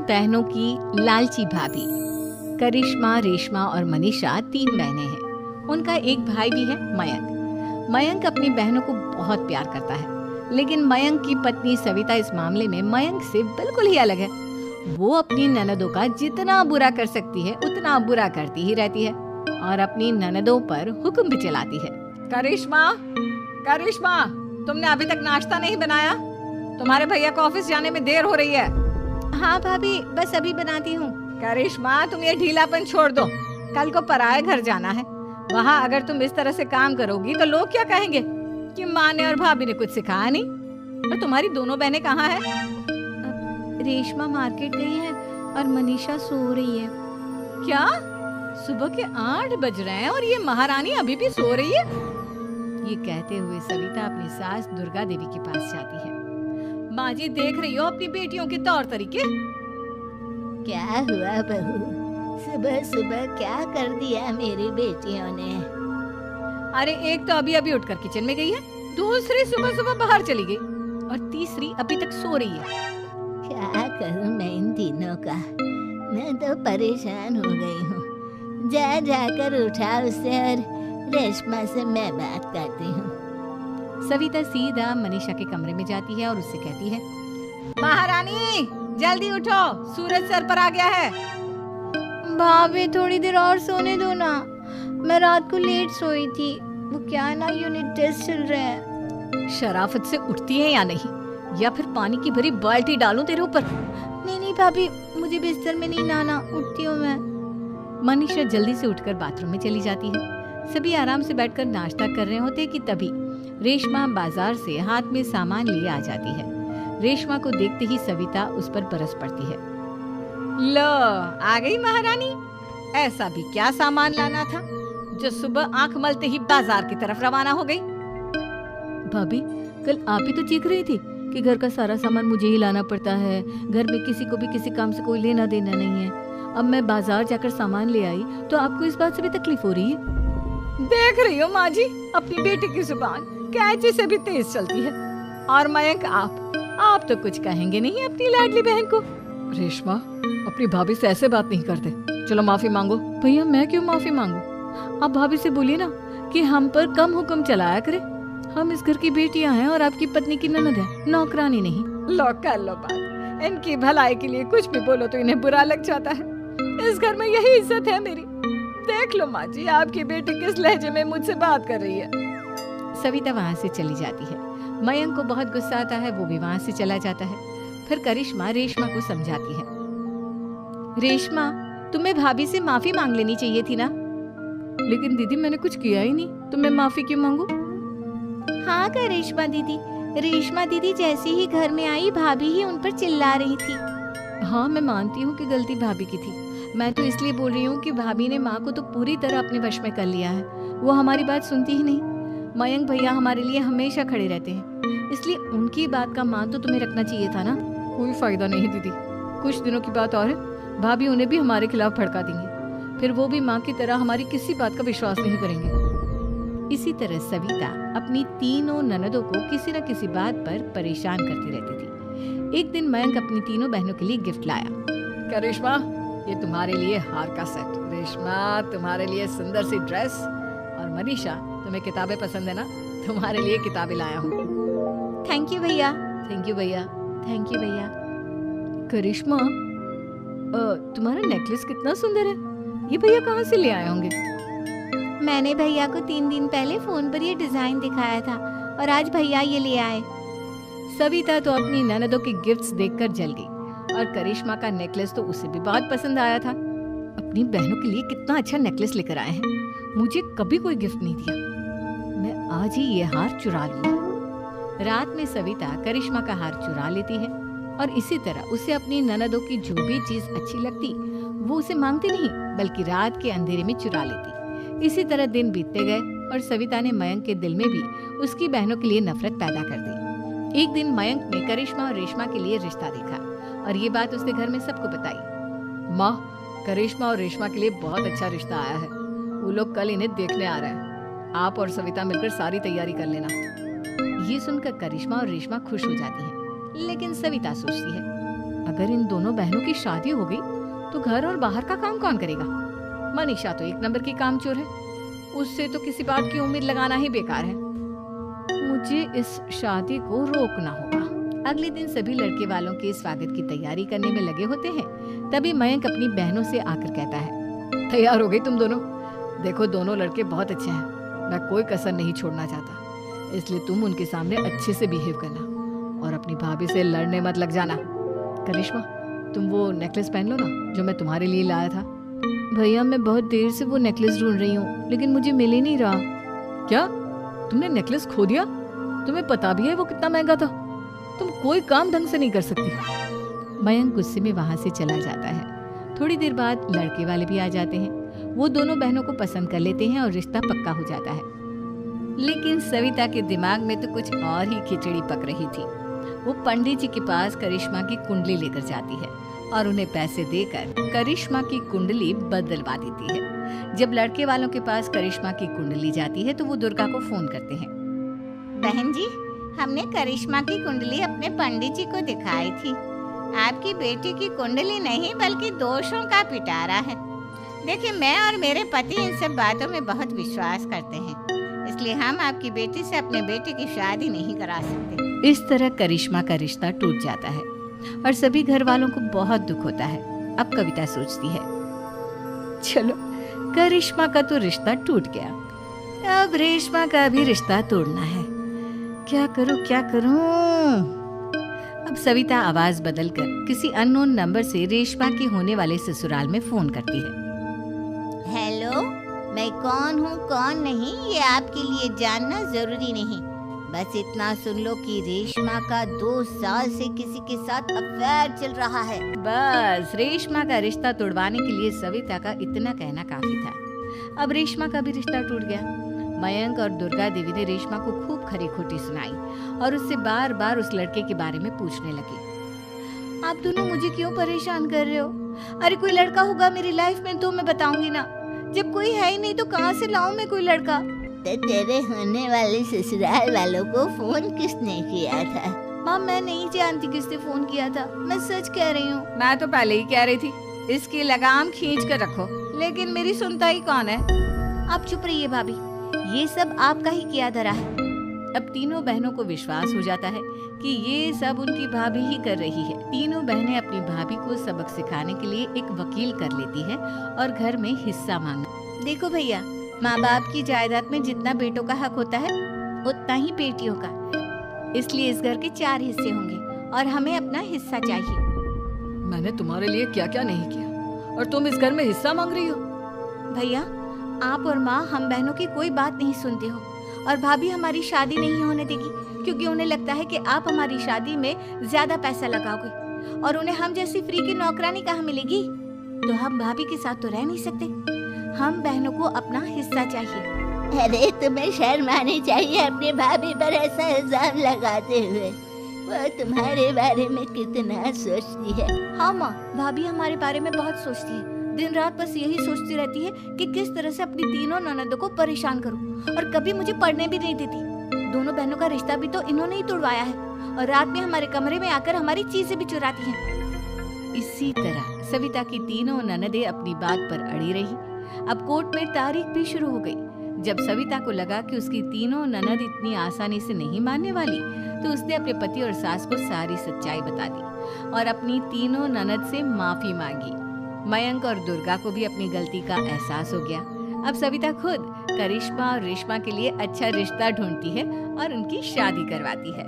बहनों की लालची भाभी। करिश्मा, रेशमा और मनीषा 3 बहनें हैं। उनका एक भाई भी है, मयंक। मयंक अपनी बहनों को बहुत प्यार करता है, लेकिन मयंक की पत्नी सविता इस मामले में मयंक से बिल्कुल ही अलग है। वो अपनी ननदों का जितना बुरा कर सकती है उतना बुरा करती ही रहती है और अपनी ननदों पर हुक्म भी चलाती है। करिश्मा, करिश्मा, तुमने अभी तक नाश्ता नहीं बनाया? तुम्हारे भैया को ऑफिस जाने में देर हो रही है। हाँ भाभी, बस अभी बनाती हूँ। करिश्मा, तुम ये ढीलापन छोड़ दो। कल को पराये घर जाना है। वहाँ अगर तुम इस तरह से काम करोगी तो लोग क्या कहेंगे कि माँ ने और भाभी ने कुछ सिखाया नहीं। और तुम्हारी दोनों बहनें कहाँ हैं? रेशमा मार्केट गई है और मनीषा सो रही है। क्या? सुबह के 8 बज रहे हैं और ये महारानी अभी भी सो रही है? ये कहते हुए सविता अपनी सास दुर्गा देवी के पास जाती है। माँ जी, देख रही हो अपनी बेटियों के तौर तरीके? क्या हुआ बहू, सुबह सुबह क्या कर दिया मेरी बेटियों ने? अरे एक तो अभी अभी उठकर किचन में गई है, दूसरी सुबह सुबह बाहर चली गई और तीसरी अभी तक सो रही है। क्या करूं मैं इन तीनों का, मैं तो परेशान हो गई हूँ। जा जाकर उठा उसे और रेशमा से मैं बात करती हूँ। सविता सीधा मनीषा के कमरे में जाती है और उससे कहती है, महारानी जल्दी उठो, सूरज सर पर आ गया है। भाभी थोड़ी देर और सोने दो ना, मैं रात को लेट सोई थी। वो क्या है ना, यूनिट टेस्ट चल रहे हैं। शराफत से उठती है या नहीं, या फिर पानी की भरी बाल्टी डालूं तेरे ऊपर? नहीं भाभी, मुझे बिस्तर में नहीं लाना, उठती हूँ मैं। मनीषा जल्दी से उठकर बाथरूम में चली जाती है। सभी आराम से बैठकर नाश्ता कर रहे होते कि तभी रेशमा बाजार से हाथ में सामान लिए आ जाती है। रेशमा को देखते ही सविता उस पर बरस पड़ती है। लो, आ गई महारानी। ऐसा भी क्या सामान लाना था जो सुबह आंख मलते ही बाजार की तरफ रवाना हो गई? भाभी, कल आप ही तो चीख रही थी कि घर का सारा सामान मुझे ही लाना पड़ता है, घर में किसी को भी किसी काम से कोई लेना देना नहीं है। अब मैं बाजार जाकर सामान ले आई तो आपको इस बात से भी तकलीफ हो रही है? देख रही हो माँ जी, अपनी बेटी की जुबान कैंची से भी तेज चलती है। और मयंक, आप तो कुछ कहेंगे नहीं अपनी लाडली बहन को? रेशमा, अपनी भाभी से ऐसे बात नहीं करते। चलो माफी मांगो। भैया, मैं क्यों माफी मांगू? आप भाभी से बोलिए ना कि हम पर कम हुक्म चलाया करे। हम इस घर की बेटियां हैं और आपकी पत्नी की ननद है, नौकरानी नहीं। लो कर लो बात। इनकी भलाई के लिए कुछ भी बोलो तो इन्हें बुरा लग जाता है। इस घर में यही इज्जत है मेरी। देख लो माँ जी, आपकी बेटी किस लहजे में मुझसे बात कर रही है। सविता वहाँ से चली जाती है। मयंक को बहुत गुस्सा आता है, वो भी वहाँ से चला जाता है। फिर करिश्मा रेशमा को समझाती है। रेशमा, तुम्हें भाभी से माफी मांग लेनी चाहिए थी ना। लेकिन दीदी, मैंने कुछ किया ही नहीं, तो मैं माफी क्यों मांगू? हाँ करिश्मा दीदी, रेशमा दीदी जैसे ही घर में आई भाभी ही उन पर चिल्ला रही थी। हाँ, मैं मानती हूँ कि गलती भाभी की थी। मैं तो इसलिए बोल रही हूँ कि भाभी ने माँ को तो पूरी तरह अपने वश में कर लिया है। वो हमारी बात सुनती ही नहीं। मयंक भैया हमारे लिए हमेशा खड़े रहते हैं, इसलिए उनकी बात का मान तो तुम्हें रखना चाहिए था ना। कोई फायदा नहीं दीदी, कुछ दिनों की बात और है, भाभी उन्हें भी हमारे खिलाफ भड़का देंगी। फिर वो भी माँ की तरह हमारी किसी बात का विश्वास नहीं करेंगे। इसी तरह सविता अपनी तीनों ननदों को किसी न किसी बात पर परेशान करती रहती थी। एक दिन मयंक अपनी तीनों बहनों के लिए गिफ्ट लाया। क्या रेशमा, ये तुम्हारे लिए हार का सेट, रेशमा तुम्हारे लिए सुंदर सी ड्रेस, और मनीषा तुम्हें किताबें पसंद है ना, तुम्हारे लिए किताबें लाया हूँ। थैंक यू भैया। थैंक यू भैया। थैंक यू भैया। करिश्मा, तुम्हारा नेकलेस कितना सुंदर है, ये भैया कहाँ से ले आए होंगे? मैंने भैया को 3 दिन पहले फोन पर ये डिजाइन दिखाया था और आज भैया ये ले आए। सविता तो अपनी ननदों की गिफ्ट्स देखकर जल गई और करिश्मा का नेकलेस तो उसे भी बहुत पसंद आया था। अपनी बहनों के लिए कितना अच्छा नेकलेस लेकर आए हैं, मुझे कभी कोई गिफ्ट नहीं दिया। मैं आज ही ये हार चुरा लूंगी। रात में सविता करिश्मा का हार चुरा लेती है और इसी तरह उसे अपनी ननदों की जो भी चीज अच्छी लगती वो उसे मांगती नहीं, बल्कि रात के अंधेरे में चुरा लेती। इसी तरह दिन बीतते गए और सविता ने मयंक के दिल में भी उसकी बहनों के लिए नफरत पैदा कर दी। एक दिन मयंक ने करिश्मा और रेशमा के लिए रिश्ता देखा और ये बात उसने घर में सबको बताई। माँ, करिश्मा और रेशमा के लिए बहुत अच्छा रिश्ता आया है, वो लोग कल इन्हें देखने आ रहे हैं। आप और सविता मिलकर सारी तैयारी कर लेना। ये सुनकर करिश्मा और रेशमा खुश हो जाती हैं, लेकिन सविता सोचती है, अगर इन दोनों बहनों की शादी हो गई तो घर और बाहर का काम कौन करेगा? मनीषा तो एक नंबर की कामचोर है, उससे तो किसी बात की उम्मीद लगाना ही बेकार है। मुझे इस शादी को रोकना होगा। अगले दिन सभी लड़के वालों के स्वागत की तैयारी करने में लगे होते हैं। तभी मयंक अपनी बहनों से आकर कहता है, तैयार हो गई तुम दोनों? देखो दोनों लड़के बहुत अच्छे हैं, मैं कोई कसर नहीं छोड़ना चाहता, इसलिए तुम उनके सामने अच्छे से बिहेव करना और अपनी भाभी से लड़ने मत लग जाना। करिश्मा, तुम वो नेकलेस पहन लो ना जो मैं तुम्हारे लिए लाया था। भैया मैं बहुत देर से वो नेकलेस ढूंढ रही हूँ, लेकिन मुझे मिल ही नहीं रहा। क्या तुमने नेकलेस खो दिया? तुम्हें पता भी है वो कितना महंगा था? तुम कोई काम ढंग से नहीं कर सकती। मयंक गुस्से में वहां से चला जाता है। थोड़ी देर बाद लड़के वाले भी आ जाते हैं। वो दोनों बहनों को पसंद कर लेते हैं और रिश्ता पक्का हो जाता है। लेकिन सविता के दिमाग में तो कुछ और ही खिचड़ी पक रही थी। वो पंडित जी के पास करिश्मा की कुंडली लेकर जाती है और उन्हें पैसे देकर करिश्मा की कुंडली बदलवा देती है। जब लड़के वालों के पास करिश्मा की कुंडली जाती है तो वो दुर्गा को फोन करते हैं। बहन जी, हमने करिश्मा की कुंडली अपने पंडित जी को दिखाई थी। आपकी बेटी की कुंडली नहीं बल्कि दोषों का पिटारा है। देखिए, मैं और मेरे पति इन सब बातों में बहुत विश्वास करते हैं, इसलिए हम आपकी बेटी से अपने बेटे की शादी नहीं करा सकते। इस तरह करिश्मा का रिश्ता टूट जाता है और सभी घर वालों को बहुत दुख होता है। अब कविता सोचती है, चलो करिश्मा का तो रिश्ता टूट गया, अब रेशमा का भी रिश्ता तोड़ना है। क्या करूं? अब सविता आवाज बदलकर किसी अननोन नंबर से रेशमा के होने वाले ससुराल में फोन करती है। हेलो, मैं कौन हूँ कौन नहीं ये आपके लिए जानना जरूरी नहीं। बस इतना सुन लो कि रेशमा का 2 साल से किसी के साथ अफेयर चल रहा है। बस रेशमा का रिश्ता तोड़वाने के लिए सविता का इतना कहना काफी था। अब रेशमा का भी रिश्ता टूट गया। मयंक और दुर्गा देवी ने रेशमा को खूब खरी खोटी सुनाई और उससे बार बार उस लड़के के बारे में पूछने लगे। आप दोनों मुझे क्यों परेशान कर रहे हो? अरे कोई लड़का होगा मेरी लाइफ में तो मैं बताऊंगी ना, जब कोई है ही नहीं तो कहाँ से लाऊं मैं कोई लड़का? तो तेरे होने वाले ससुराल वालों को फोन किसने किया था? माँ मैं नहीं जानती किसने फोन किया था, मैं सच कह रही हूँ। मैं तो पहले ही कह रही थी, इसकी लगाम खींच कर रखो, लेकिन मेरी सुनता ही कौन है। आप चुप रहिए भाभी, ये सब आपका ही किया धरा है। अब तीनों बहनों को विश्वास हो जाता है कि ये सब उनकी भाभी ही कर रही है। तीनों बहनें अपनी भाभी को सबक सिखाने के लिए एक वकील कर लेती है और घर में हिस्सा मांगना। देखो भैया, माँ बाप की जायदाद में जितना बेटों का हक होता है उतना ही बेटियों का, इसलिए इस घर के 4 हिस्से होंगे और हमें अपना हिस्सा चाहिए। मैंने तुम्हारे लिए क्या क्या नहीं किया और तुम इस घर में हिस्सा मांग रही हो? भैया, आप और माँ हम बहनों की कोई बात नहीं सुनते हो और भाभी हमारी शादी नहीं होने देगी क्योंकि उन्हें लगता है कि आप हमारी शादी में ज्यादा पैसा लगाओगे और उन्हें हम जैसी फ्री की नौकरानी कहाँ मिलेगी। तो हम भाभी के साथ तो रह नहीं सकते, हम बहनों को अपना हिस्सा चाहिए। अरे तुम्हें शर्म आनी चाहिए अपनी भाभी पर ऐसा इल्जाम लगाते हुए। वो तुम्हारे बारे में कितना सोचती है। हाँ माँ, भाभी हमारे बारे में बहुत सोचती है, दिन रात बस यही सोचती रहती है कि किस तरह से अपनी तीनों ननदों को परेशान करूं और कभी मुझे पढ़ने भी नहीं देती। दोनों बहनों का रिश्ता भी तो इन्होंने ही तोड़वाया है और रात में हमारे कमरे में आकर हमारी चीजें भी चुराती हैं। इसी तरह सविता की तीनों ननदें अपनी बात पर अड़ी रही। अब कोर्ट में तारीख भी शुरू हो गई। जब सविता को लगा कि उसकी तीनों ननद इतनी आसानी से नहीं मानने वाली, तो उसने अपने पति और सास को सारी सच्चाई बता दी और अपनी तीनों ननद से माफी मांगी। मयंक और दुर्गा को भी अपनी गलती का एहसास हो गया। अब सविता खुद करिश्मा और रेशमा के लिए अच्छा रिश्ता ढूंढती है और उनकी शादी करवाती है।